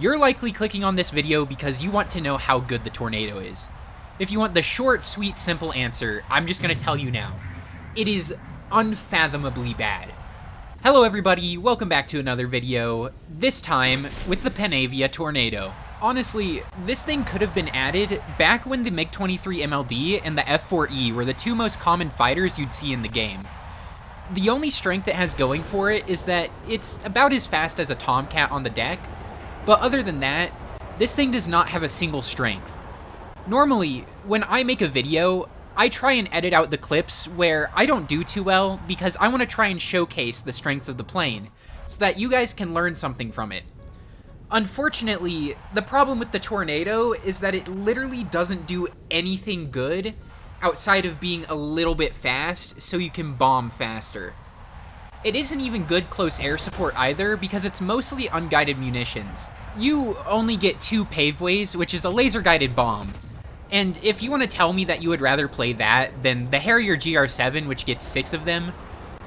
You're likely clicking on this video because you want to know how good the Tornado is. If you want the short, sweet, simple answer, I'm just going to tell you now. It is unfathomably bad. Hello everybody, welcome back to another video, this time with the Panavia Tornado. Honestly, this thing could have been added back when the MiG-23 MLD and the F4E were the two most common fighters you'd see in the game. The only strength it has going for it is that it's about as fast as a Tomcat on the deck, but other than that, this thing does not have a single strength. Normally, when I make a video, I try and edit out the clips where I don't do too well because I want to try and showcase the strengths of the plane so that you guys can learn something from it. Unfortunately, the problem with the Tornado is that it literally doesn't do anything good outside of being a little bit fast so you can bomb faster. It isn't even good close air support either because it's mostly unguided munitions. You only get 2 paveways, which is a laser-guided bomb. And if you want to tell me that you would rather play that than the Harrier GR7, which gets 6 of them,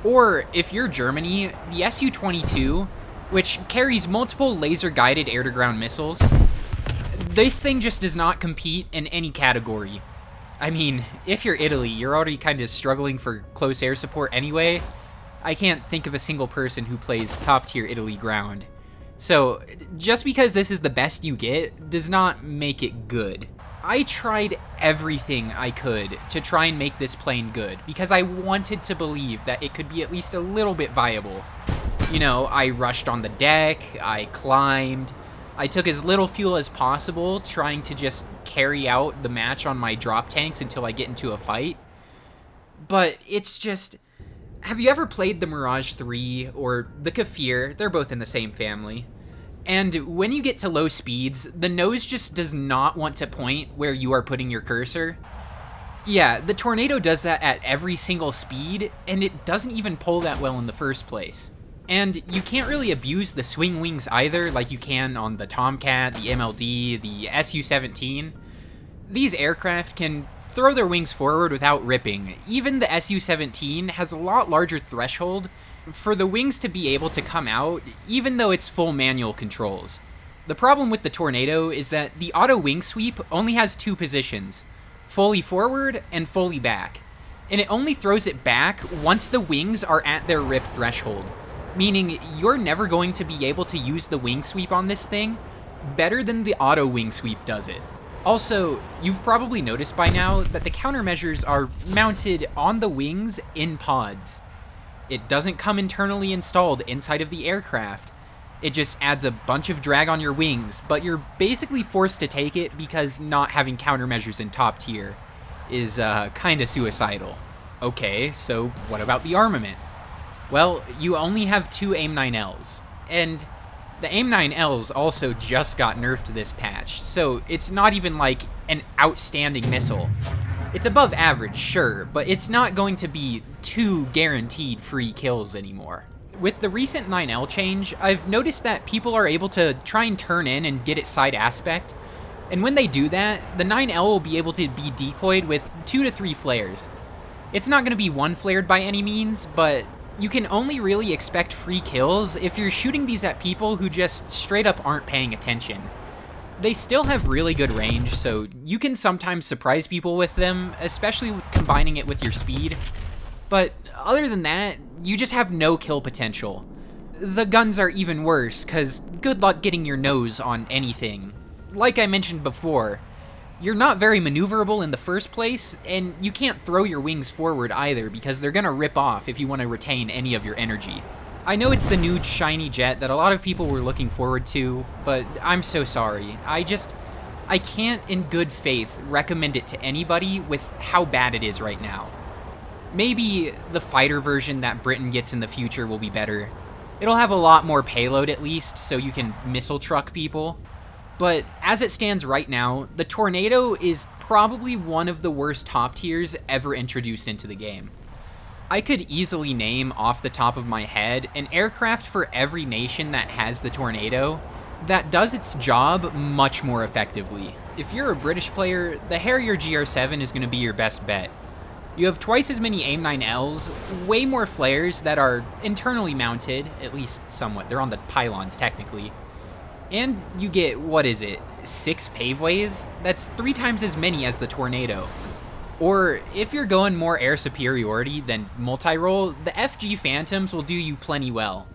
or if you're Germany, the Su-22, which carries multiple laser-guided air-to-ground missiles, this thing just does not compete in any category. I mean, if you're Italy, you're already kind of struggling for close air support anyway. I can't think of a single person who plays top-tier Italy ground. So, just because this is the best you get does not make it good. I tried everything I could to try and make this plane good, because I wanted to believe that it could be at least a little bit viable. You know, I rushed on the deck, I climbed, I took as little fuel as possible, trying to just carry out the match on my drop tanks until I get into a fight. But it's just... Have you ever played the Mirage 3 or the Kafir? They're both in the same family. And when you get to low speeds, the nose just does not want to point where you are putting your cursor. Yeah, the Tornado does that at every single speed, and it doesn't even pull that well in the first place. And you can't really abuse the swing wings either, like you can on the Tomcat, the MLD, the Su-17. These aircraft can throw their wings forward without ripping. Even the Su-17 has a lot larger threshold for the wings to be able to come out, even though it's full manual controls. The problem with the Tornado is that the auto wing sweep only has 2 positions, fully forward and fully back, and it only throws it back once the wings are at their rip threshold, meaning you're never going to be able to use the wing sweep on this thing better than the auto wing sweep does it. Also, you've probably noticed by now that the countermeasures are mounted on the wings in pods. It doesn't come internally installed inside of the aircraft. It just adds a bunch of drag on your wings, but you're basically forced to take it because not having countermeasures in top tier is kinda suicidal. Okay, so what about the armament? Well, you only have 2 AIM-9Ls, and the AIM-9Ls also just got nerfed this patch, so it's not even like an outstanding missile. It's above average, sure, but it's not going to be 2 guaranteed free kills anymore. With the recent 9L change, I've noticed that people are able to try and turn in and get its side aspect, and when they do that, the 9L will be able to be decoyed with 2 to 3 flares. It's not going to be 1 flared by any means, but you can only really expect free kills if you're shooting these at people who just straight up aren't paying attention. They still have really good range, so you can sometimes surprise people with them, especially combining it with your speed. But other than that, you just have no kill potential. The guns are even worse, cause good luck getting your nose on anything. Like I mentioned before, you're not very maneuverable in the first place, and you can't throw your wings forward either because they're gonna rip off if you want to retain any of your energy. I know it's the new shiny jet that a lot of people were looking forward to, but I'm so sorry. I can't in good faith recommend it to anybody with how bad it is right now. Maybe the fighter version that Britain gets in the future will be better. It'll have a lot more payload at least, so you can missile truck people. But as it stands right now, the Tornado is probably one of the worst top tiers ever introduced into the game. I could easily name off the top of my head an aircraft for every nation that has the Tornado that does its job much more effectively. If you're a British player, the Harrier GR7 is going to be your best bet. You have twice as many AIM-9Ls, way more flares that are internally mounted, at least somewhat, they're on the pylons technically, And you get, what is it, 6 paveways? That's 3 times as many as the Tornado. Or, if you're going more air superiority than multi-roll, the FG Phantoms will do you plenty well.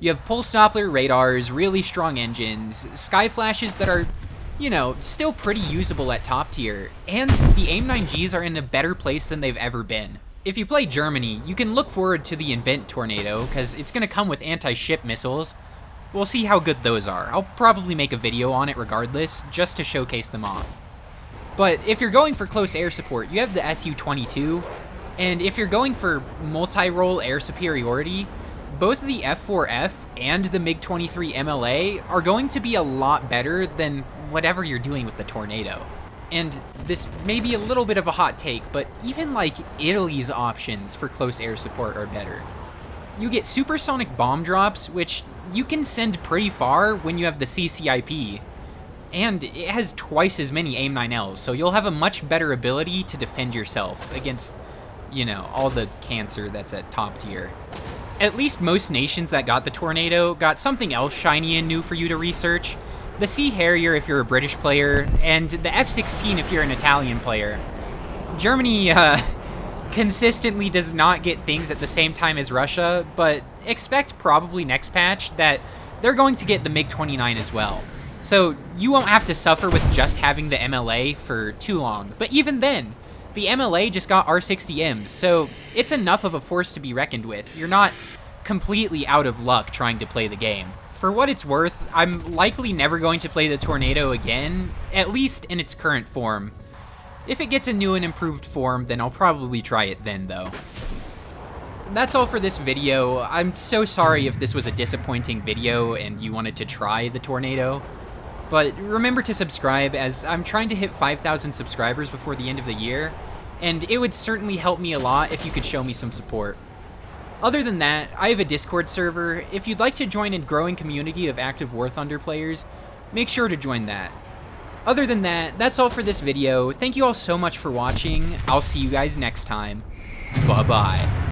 You have pulse Doppler radars, really strong engines, sky flashes that are, you know, still pretty usable at top tier, and the AIM-9Gs are in a better place than they've ever been. If you play Germany, you can look forward to the Invent Tornado, because it's going to come with anti-ship missiles. We'll see how good those are. I'll probably make a video on it regardless, just to showcase them off. But if you're going for close air support, you have the Su-22, and if you're going for multi-role air superiority, both the F4F and the MiG-23 MLA are going to be a lot better than whatever you're doing with the Tornado. And this may be a little bit of a hot take, but even like Italy's options for close air support are better. You get supersonic bomb drops, which you can send pretty far when you have the CCIP, and it has twice as many AIM-9Ls, so you'll have a much better ability to defend yourself against, you know, all the cancer that's at top tier. At least most nations that got the Tornado got something else shiny and new for you to research. The Sea Harrier if you're a British player, and the F-16 if you're an Italian player. Germany consistently does not get things at the same time as Russia, but expect probably next patch that they're going to get the MiG-29 as well. So you won't have to suffer with just having the MLA for too long. But even then, the MLA just got R60Ms, so it's enough of a force to be reckoned with. You're not completely out of luck trying to play the game. For what it's worth, I'm likely never going to play the Tornado again, at least in its current form. If it gets a new and improved form, then I'll probably try it then, though. That's all for this video. I'm so sorry if this was a disappointing video and you wanted to try the Tornado. But remember to subscribe, as I'm trying to hit 5,000 subscribers before the end of the year, and it would certainly help me a lot if you could show me some support. Other than that, I have a Discord server. If you'd like to join a growing community of active War Thunder players, make sure to join that. Other than that, that's all for this video. Thank you all so much for watching. I'll see you guys next time. Bye-bye.